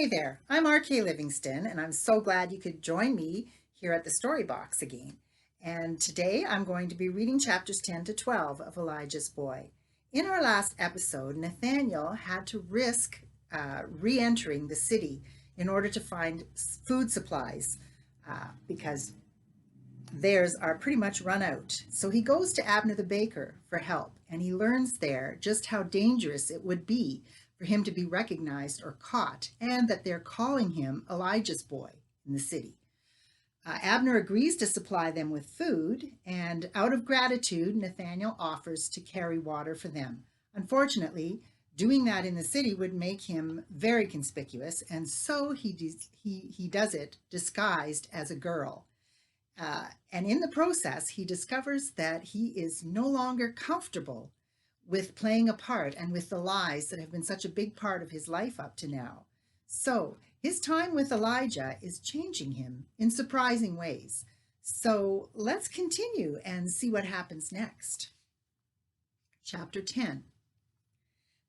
Hey there, I'm R.K. Livingston, and I'm so glad you could join me here at the Story Box again. And today I'm going to be reading chapters 10 to 12 of Elijah's Boy. In our last episode, Nathaniel had to risk re entering the city in order to find food supplies because theirs are pretty much run out. So he goes to Abner the baker for help, and he learns there just how dangerous it would be for him to be recognized or caught, and that they're calling him Elijah's boy in the city. Abner agrees to supply them with food, and out of gratitude, Nathaniel offers to carry water for them. Unfortunately, doing that in the city would make him very conspicuous, and so he does it disguised as a girl. And in the process, he discovers that he is no longer comfortable with playing a part and with the lies that have been such a big part of his life up to now. So his time with Elijah is changing him in surprising ways. So let's continue and see what happens next. Chapter 10.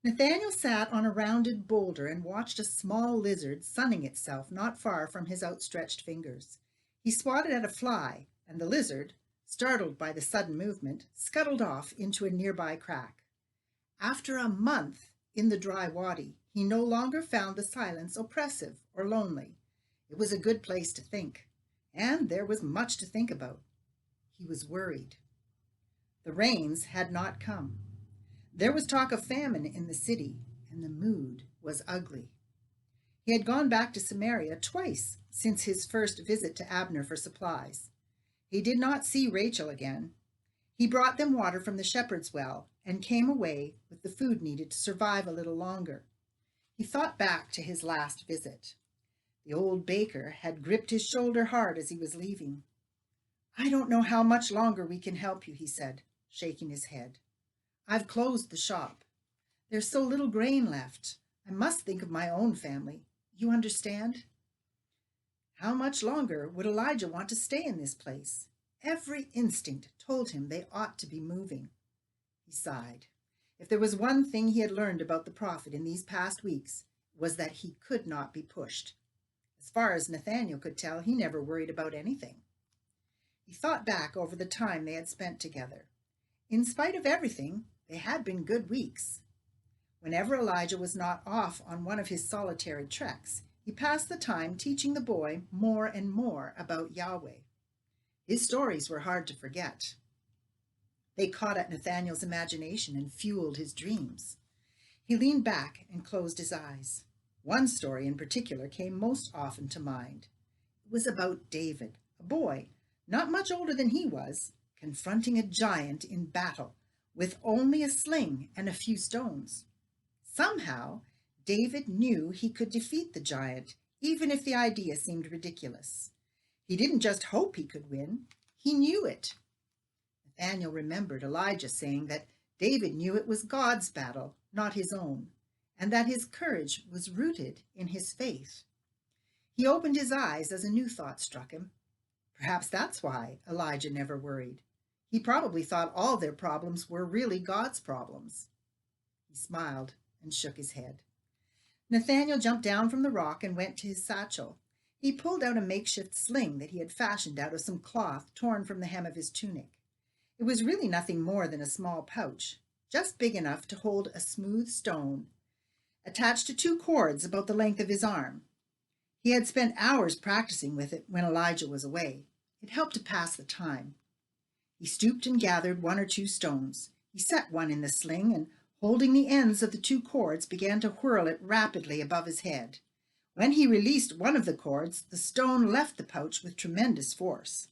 Nathaniel sat on a rounded boulder and watched a small lizard sunning itself not far from his outstretched fingers. He swatted at a fly, and the lizard, startled by the sudden movement, scuttled off into a nearby crack. After a month in the dry wadi, he no longer found the silence oppressive or lonely. It was a good place to think, and there was much to think about. He was worried. The rains had not come. There was talk of famine in the city, and the mood was ugly. He had gone back to Samaria twice since his first visit to Abner for supplies. He did not see Rachel again. He brought them water from the shepherd's well and came away with the food needed to survive a little longer. He thought back to his last visit. The old baker had gripped his shoulder hard as he was leaving. "I don't know how much longer we can help you," he said, shaking his head. "I've closed the shop. There's so little grain left. I must think of my own family. You understand?" How much longer would Elijah want to stay in this place? Every instinct told him they ought to be moving. He sighed. If there was one thing he had learned about the prophet in these past weeks, it was that he could not be pushed. As far as Nathaniel could tell, he never worried about anything. He thought back over the time they had spent together. In spite of everything, they had been good weeks. Whenever Elijah was not off on one of his solitary treks, he passed the time teaching the boy more and more about Yahweh. His stories were hard to forget. They caught at Nathaniel's imagination and fueled his dreams. He leaned back and closed his eyes. One story in particular came most often to mind. It was about David, a boy, not much older than he was, confronting a giant in battle with only a sling and a few stones. Somehow, David knew he could defeat the giant, even if the idea seemed ridiculous. He didn't just hope he could win, he knew it. Nathaniel remembered Elijah saying that David knew it was God's battle, not his own, and that his courage was rooted in his faith. He opened his eyes as a new thought struck him. Perhaps that's why Elijah never worried. He probably thought all their problems were really God's problems. He smiled and shook his head. Nathaniel jumped down from the rock and went to his satchel. He pulled out a makeshift sling that he had fashioned out of some cloth torn from the hem of his tunic. It was really nothing more than a small pouch, just big enough to hold a smooth stone, attached to two cords about the length of his arm. He had spent hours practicing with it when Elijah was away. It helped to pass the time. He stooped and gathered one or two stones. He set one in the sling and, holding the ends of the two cords, began to whirl it rapidly above his head. When he released one of the cords, the stone left the pouch with tremendous force.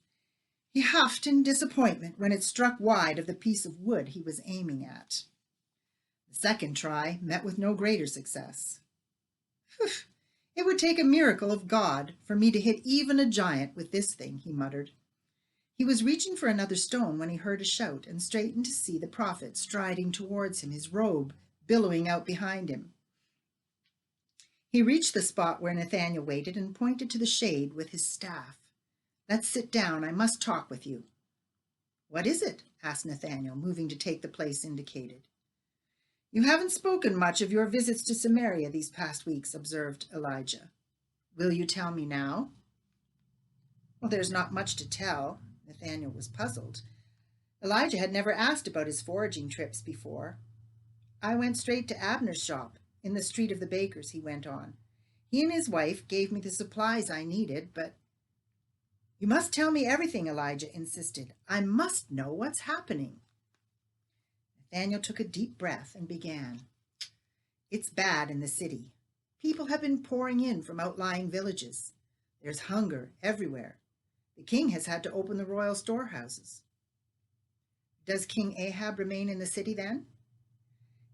He huffed in disappointment when it struck wide of the piece of wood he was aiming at. The second try met with no greater success. "It would take a miracle of God for me to hit even a giant with this thing," he muttered. He was reaching for another stone when he heard a shout and straightened to see the prophet striding towards him, his robe billowing out behind him. He reached the spot where Nathaniel waited and pointed to the shade with his staff. "Let's sit down. I must talk with you." "What is it?" asked Nathaniel, moving to take the place indicated. You haven't spoken much of your visits to Samaria these past weeks, observed Elijah. Will you tell me now? Well, there's not much to tell. Nathaniel was puzzled. Elijah had never asked about his foraging trips before. I went straight to Abner's shop in the street of the bakers, he went on. He and his wife gave me the supplies I needed, but... You must tell me everything, Elijah insisted. I must know what's happening. Nathaniel took a deep breath and began. It's bad in the city. People have been pouring in from outlying villages. There's hunger everywhere. The king has had to open the royal storehouses. Does King Ahab remain in the city then?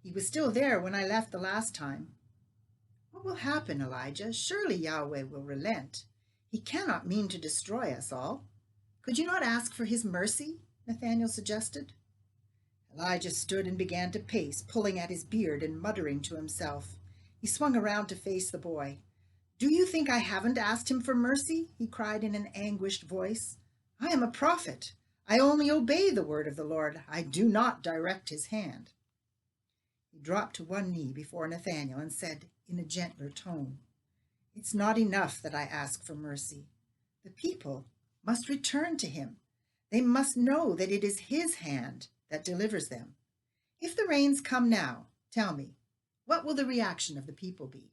He was still there when I left the last time. What will happen, Elijah? Surely Yahweh will relent. He cannot mean to destroy us all. Could you not ask for his mercy? Nathaniel suggested. Elijah stood and began to pace, pulling at his beard and muttering to himself. He swung around to face the boy. Do you think I haven't asked him for mercy? He cried in an anguished voice. I am a prophet. I only obey the word of the Lord. I do not direct his hand. He dropped to one knee before Nathaniel and said in a gentler tone, It's not enough that I ask for mercy. The people must return to him. They must know that it is his hand that delivers them. If the rains come now, tell me, what will the reaction of the people be?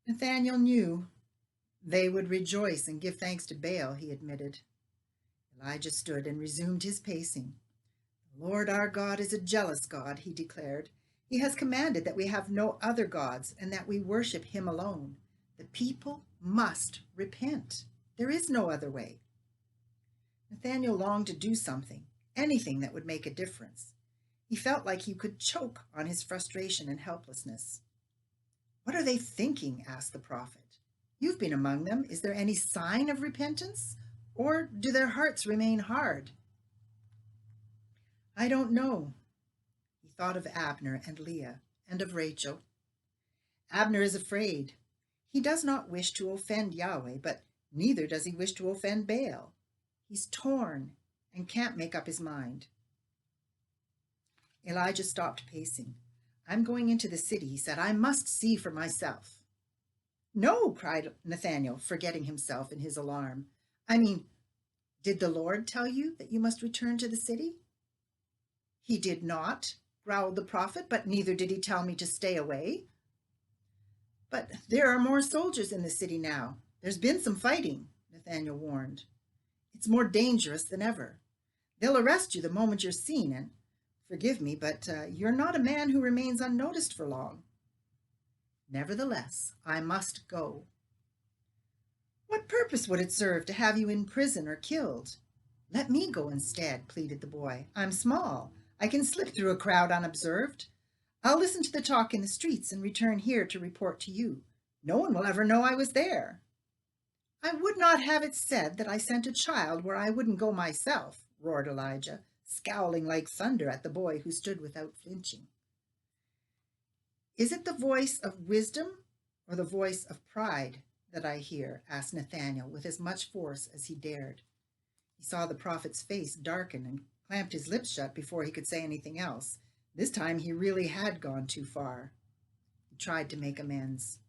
Nathaniel knew they would rejoice and give thanks to Baal, he admitted. Elijah stood and resumed his pacing. The Lord our God is a jealous God, he declared. He has commanded that we have no other gods and that we worship him alone. The people must repent. There is no other way. Nathaniel longed to do something, anything that would make a difference. He felt like he could choke on his frustration and helplessness. What are they thinking? Asked the prophet. You've been among them. Is there any sign of repentance? Or do their hearts remain hard? I don't know. He thought of Abner and Leah and of Rachel. Abner is afraid. He does not wish to offend Yahweh, but neither does he wish to offend Baal. He's torn and can't make up his mind. Elijah stopped pacing. I'm going into the city, he said. I must see for myself. No, cried Nathaniel, forgetting himself in his alarm. I mean, did the Lord tell you that you must return to the city? He did not, growled the prophet, but neither did he tell me to stay away. But there are more soldiers in the city now. There's been some fighting, Nathaniel warned. It's more dangerous than ever. They'll arrest you the moment you're seen, and forgive me, but you're not a man who remains unnoticed for long. Nevertheless, I must go. What purpose would it serve to have you in prison or killed? Let me go instead, pleaded the boy. I'm small. I can slip through a crowd unobserved. I'll listen to the talk in the streets and return here to report to you. No one will ever know I was there. I would not have it said that I sent a child where I wouldn't go myself, roared Elijah, scowling like thunder at the boy who stood without flinching. Is it the voice of wisdom or the voice of pride that I hear? Asked Nathaniel with as much force as he dared. He saw the prophet's face darken and clamped his lips shut before he could say anything else. This time he really had gone too far. He tried to make amends.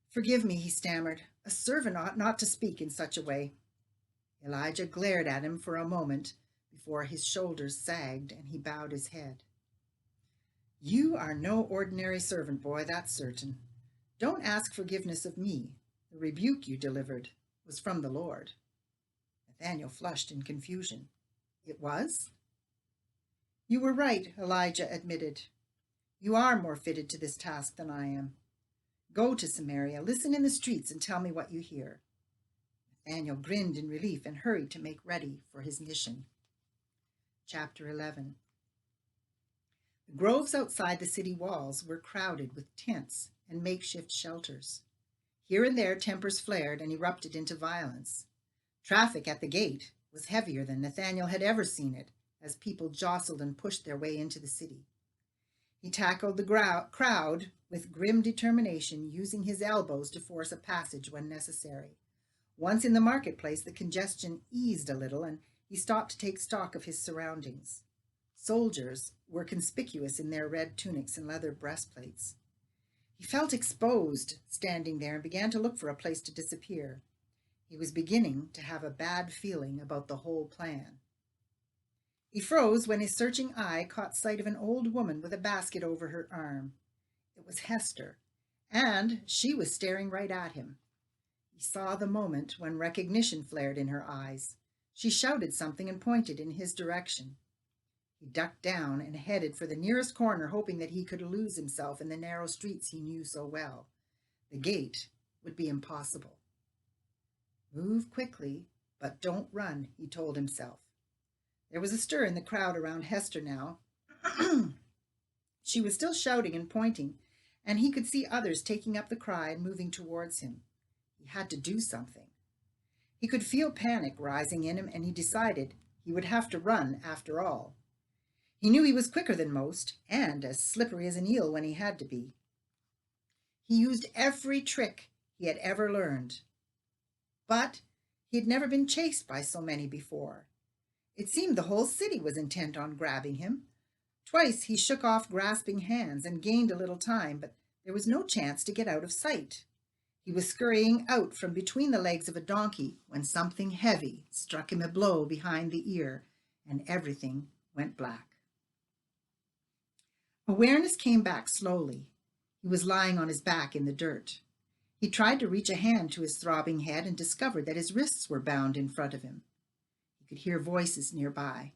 Forgive me, he stammered. A servant ought not to speak in such a way. Elijah glared at him for a moment before his shoulders sagged and he bowed his head. You are no ordinary servant boy, that's certain. Don't ask forgiveness of me. The rebuke you delivered was from the Lord. Nathaniel flushed in confusion. It was? You were right, Elijah admitted. You are more fitted to this task than I am. Go to Samaria, listen in the streets, and tell me what you hear. Nathaniel grinned in relief and hurried to make ready for his mission. Chapter 11. The groves outside the city walls were crowded with tents and makeshift shelters. Here and there tempers flared and erupted into violence. Traffic at the gate was heavier than Nathaniel had ever seen it, as people jostled and pushed their way into the city. He tackled the crowd with grim determination, using his elbows to force a passage when necessary. Once in the marketplace, the congestion eased a little, and he stopped to take stock of his surroundings. Soldiers were conspicuous in their red tunics and leather breastplates. He felt exposed standing there and began to look for a place to disappear. He was beginning to have a bad feeling about the whole plan. He froze when his searching eye caught sight of an old woman with a basket over her arm. It was Hester, and she was staring right at him. He saw the moment when recognition flared in her eyes. She shouted something and pointed in his direction. He ducked down and headed for the nearest corner, hoping that he could lose himself in the narrow streets he knew so well. The gate would be impossible. Move quickly, but don't run, he told himself. There was a stir in the crowd around Hester now. She was still shouting and pointing, and he could see others taking up the cry and moving towards him. He had to do something. He could feel panic rising in him, and he decided he would have to run after all. He knew he was quicker than most, and as slippery as an eel when he had to be. He used every trick he had ever learned. But he had never been chased by so many before. It seemed the whole city was intent on grabbing him. Twice he shook off grasping hands and gained a little time, but there was no chance to get out of sight. He was scurrying out from between the legs of a donkey when something heavy struck him a blow behind the ear, and everything went black. Awareness came back slowly. He was lying on his back in the dirt. He tried to reach a hand to his throbbing head and discovered that his wrists were bound in front of him. He could hear voices nearby.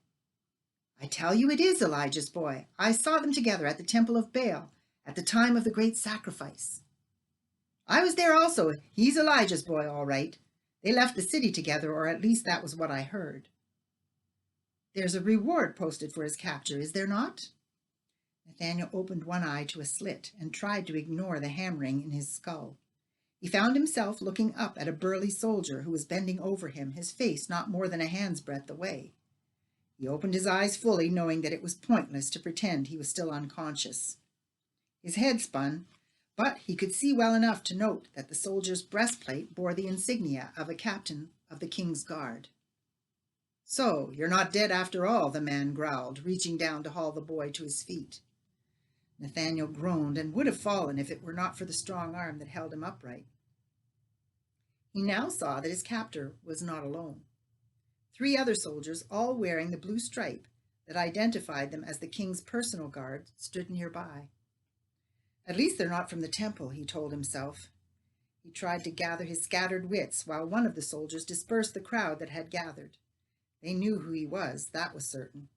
"I tell you it is Elijah's boy. I saw them together at the temple of Baal at the time of the great sacrifice." "I was there also. He's Elijah's boy, all right. They left the city together, or at least that was what I heard." "There's a reward posted for his capture, is there not?" Nathaniel opened one eye to a slit and tried to ignore the hammering in his skull. He found himself looking up at a burly soldier who was bending over him, his face not more than a hand's breadth away. He opened his eyes fully, knowing that it was pointless to pretend he was still unconscious. His head spun, but he could see well enough to note that the soldier's breastplate bore the insignia of a captain of the king's guard. "So, you're not dead after all," the man growled, reaching down to haul the boy to his feet. Nathaniel groaned and would have fallen if it were not for the strong arm that held him upright. He now saw that his captor was not alone. 3 other soldiers, all wearing the blue stripe that identified them as the king's personal guard, stood nearby. "At least they're not from the temple," he told himself. He tried to gather his scattered wits while one of the soldiers dispersed the crowd that had gathered. They knew who he was, that was certain.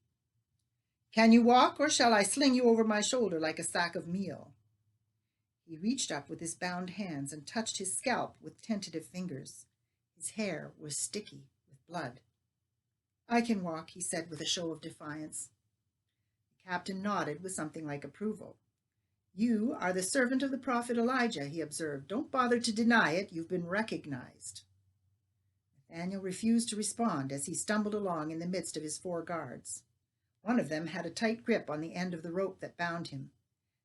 "Can you walk, or shall I sling you over my shoulder like a sack of meal?" He reached up with his bound hands and touched his scalp with tentative fingers. His hair was sticky with blood. "I can walk," he said with a show of defiance. The captain nodded with something like approval. "You are the servant of the prophet Elijah," he observed. "Don't bother to deny it. You've been recognized." Nathaniel refused to respond as he stumbled along in the midst of his 4 guards. One of them had a tight grip on the end of the rope that bound him.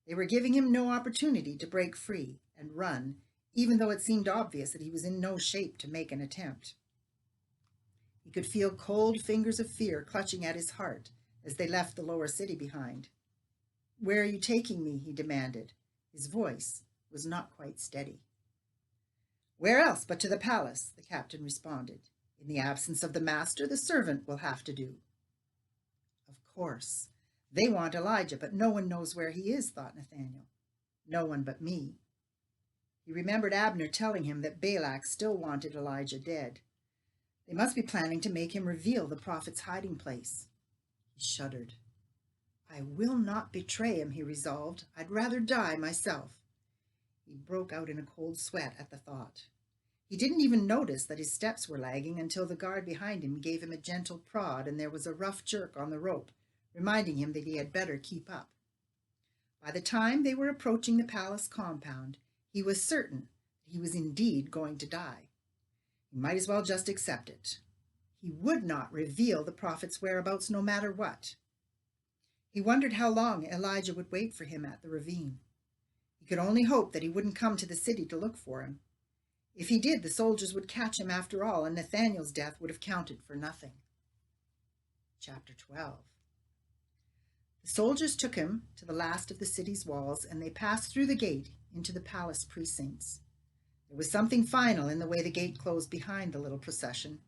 They were giving him no opportunity to break free and run, even though it seemed obvious that he was in no shape to make an attempt. He could feel cold fingers of fear clutching at his heart as they left the lower city behind. "Where are you taking me?" he demanded. His voice was not quite steady. "Where else but to the palace?" the captain responded. "In the absence of the master, the servant will have to do." Of course, they want Elijah, but no one knows where he is, thought Nathaniel. No one but me. He remembered Abner telling him that Balak still wanted Elijah dead. They must be planning to make him reveal the prophet's hiding place. He shuddered. "I will not betray him," he resolved. "I'd rather die myself." He broke out in a cold sweat at the thought. He didn't even notice that his steps were lagging until the guard behind him gave him a gentle prod and there was a rough jerk on the rope, reminding him that he had better keep up. By the time they were approaching the palace compound, he was certain that he was indeed going to die. He might as well just accept it. He would not reveal the prophet's whereabouts no matter what. He wondered how long Elijah would wait for him at the ravine. He could only hope that he wouldn't come to the city to look for him. If he did, the soldiers would catch him after all, and Nathaniel's death would have counted for nothing. Chapter 12. The soldiers took him to the last of the city's walls, and they passed through the gate into the palace precincts. There was something final in the way the gate closed behind the little procession.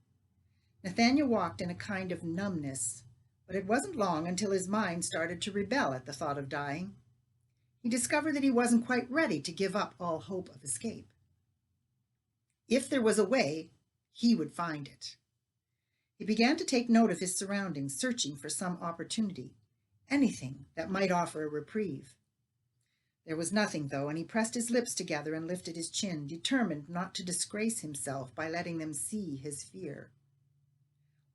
Nathaniel walked in a kind of numbness, but it wasn't long until his mind started to rebel at the thought of dying. He discovered that he wasn't quite ready to give up all hope of escape. If there was a way, he would find it. He began to take note of his surroundings, searching for some opportunity, anything that might offer a reprieve. There was nothing, though, and he pressed his lips together and lifted his chin, determined not to disgrace himself by letting them see his fear.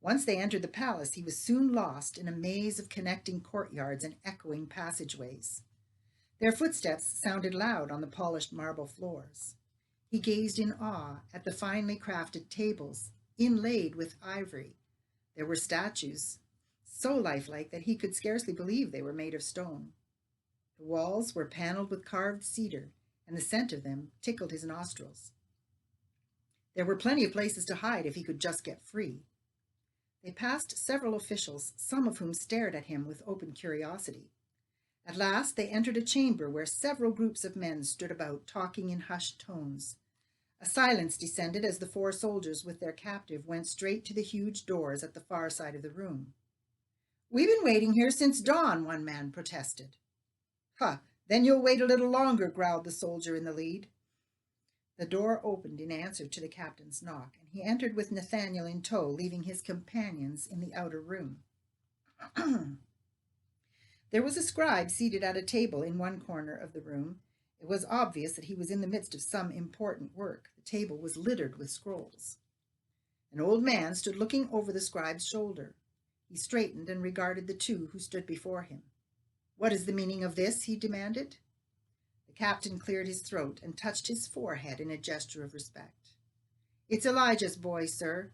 Once they entered the palace, he was soon lost in a maze of connecting courtyards and echoing passageways. Their footsteps sounded loud on the polished marble floors. He gazed in awe at the finely crafted tables, inlaid with ivory. There were statues, so lifelike that he could scarcely believe they were made of stone. The walls were paneled with carved cedar, and the scent of them tickled his nostrils. There were plenty of places to hide if he could just get free. They passed several officials, some of whom stared at him with open curiosity. At last they entered a chamber where several groups of men stood about, talking in hushed tones. A silence descended as the 4 soldiers with their captive went straight to the huge doors at the far side of the room. "We've been waiting here since dawn," one man protested. "Huh, then you'll wait a little longer," growled the soldier in the lead. The door opened in answer to the captain's knock, and he entered with Nathaniel in tow, leaving his companions in the outer room. There was a scribe seated at a table in one corner of the room. It was obvious that he was in the midst of some important work. The table was littered with scrolls. An old man stood looking over the scribe's shoulder. He straightened and regarded the 2 who stood before him. "What is the meaning of this?" he demanded. The captain cleared his throat and touched his forehead in a gesture of respect. "It's Elijah's boy, sir.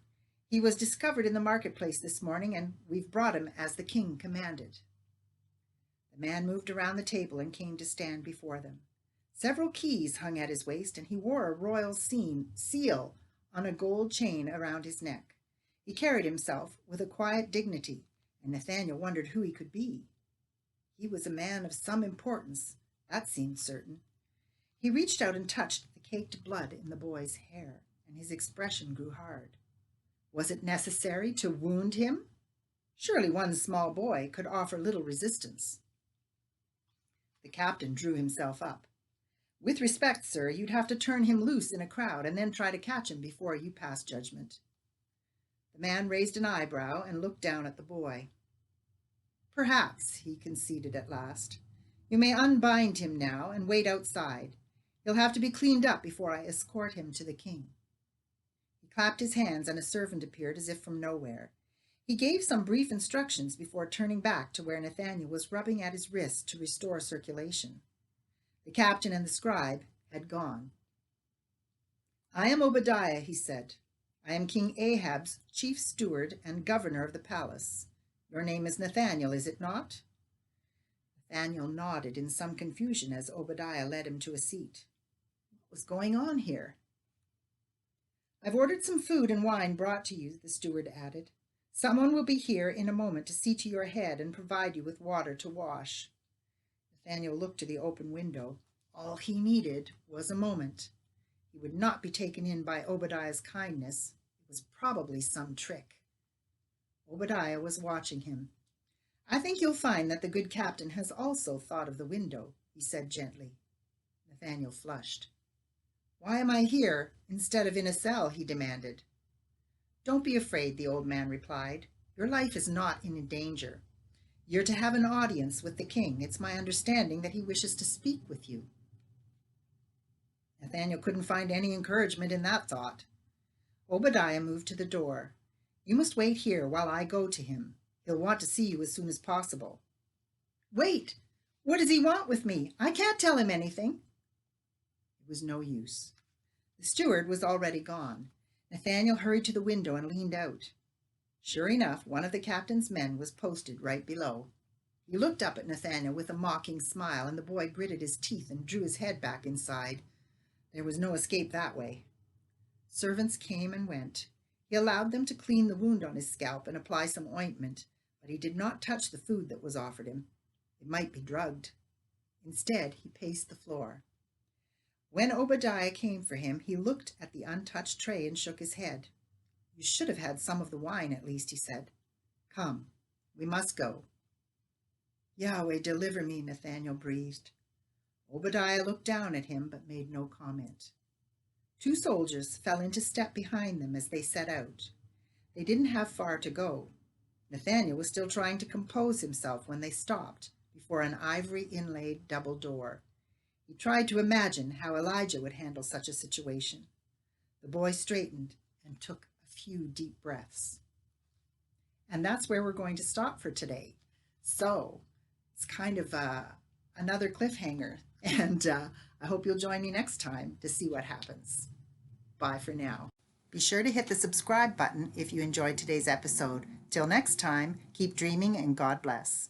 He was discovered in the marketplace this morning, and we've brought him as the king commanded." The man moved around the table and came to stand before them. Several keys hung at his waist, and he wore a royal seal on a gold chain around his neck. He carried himself with a quiet dignity, and Nathaniel wondered who he could be. He was a man of some importance, that seemed certain. He reached out and touched the caked blood in the boy's hair, and his expression grew hard. Was it necessary to wound him? Surely one small boy could offer little resistance. The captain drew himself up. "With respect, sir, you'd have to turn him loose in a crowd and then try to catch him before you pass judgment." The man raised an eyebrow and looked down at the boy. "Perhaps," he conceded at last. "You may unbind him now and wait outside. He'll have to be cleaned up before I escort him to the king." He clapped his hands and a servant appeared as if from nowhere. He gave some brief instructions before turning back to where Nathaniel was rubbing at his wrist to restore circulation. The captain and the scribe had gone. "I am Obadiah," he said. "I am King Ahab's chief steward and governor of the palace. Your name is Nathaniel, is it not?" Nathaniel nodded in some confusion as Obadiah led him to a seat. What was going on here? "I've ordered some food and wine brought to you," the steward added. "Someone will be here in a moment to see to your head and provide you with water to wash." Nathaniel looked to the open window. All he needed was a moment. He would not be taken in by Obadiah's kindness. It was probably some trick. Obadiah was watching him. "I think you'll find that the good captain has also thought of the window," he said gently. Nathaniel flushed. "Why am I here instead of in a cell?" he demanded. "Don't be afraid," the old man replied. "Your life is not in danger. You're to have an audience with the king. It's my understanding that he wishes to speak with you." Nathaniel couldn't find any encouragement in that thought. Obadiah moved to the door. "You must wait here while I go to him. He'll want to see you as soon as possible." "Wait! What does he want with me? I can't tell him anything." It was no use. The steward was already gone. Nathaniel hurried to the window and leaned out. Sure enough, one of the captain's men was posted right below. He looked up at Nathaniel with a mocking smile, and the boy gritted his teeth and drew his head back inside. There was no escape that way. Servants came and went. He allowed them to clean the wound on his scalp and apply some ointment, but he did not touch the food that was offered him. It might be drugged. Instead, he paced the floor. When Obadiah came for him, he looked at the untouched tray and shook his head. "You should have had some of the wine at least," he said. "Come, we must go." "Yahweh, deliver me," Nathaniel breathed. Obadiah looked down at him but made no comment. Two soldiers fell into step behind them as they set out. They didn't have far to go. Nathaniel was still trying to compose himself when they stopped before an ivory inlaid double door. He tried to imagine how Elijah would handle such a situation. The boy straightened and took a few deep breaths. And that's where we're going to stop for today. So it's kind of another cliffhanger, and I hope you'll join me next time to see what happens. Bye for now. Be sure to hit the subscribe button if you enjoyed today's episode. Till next time, keep dreaming and God bless.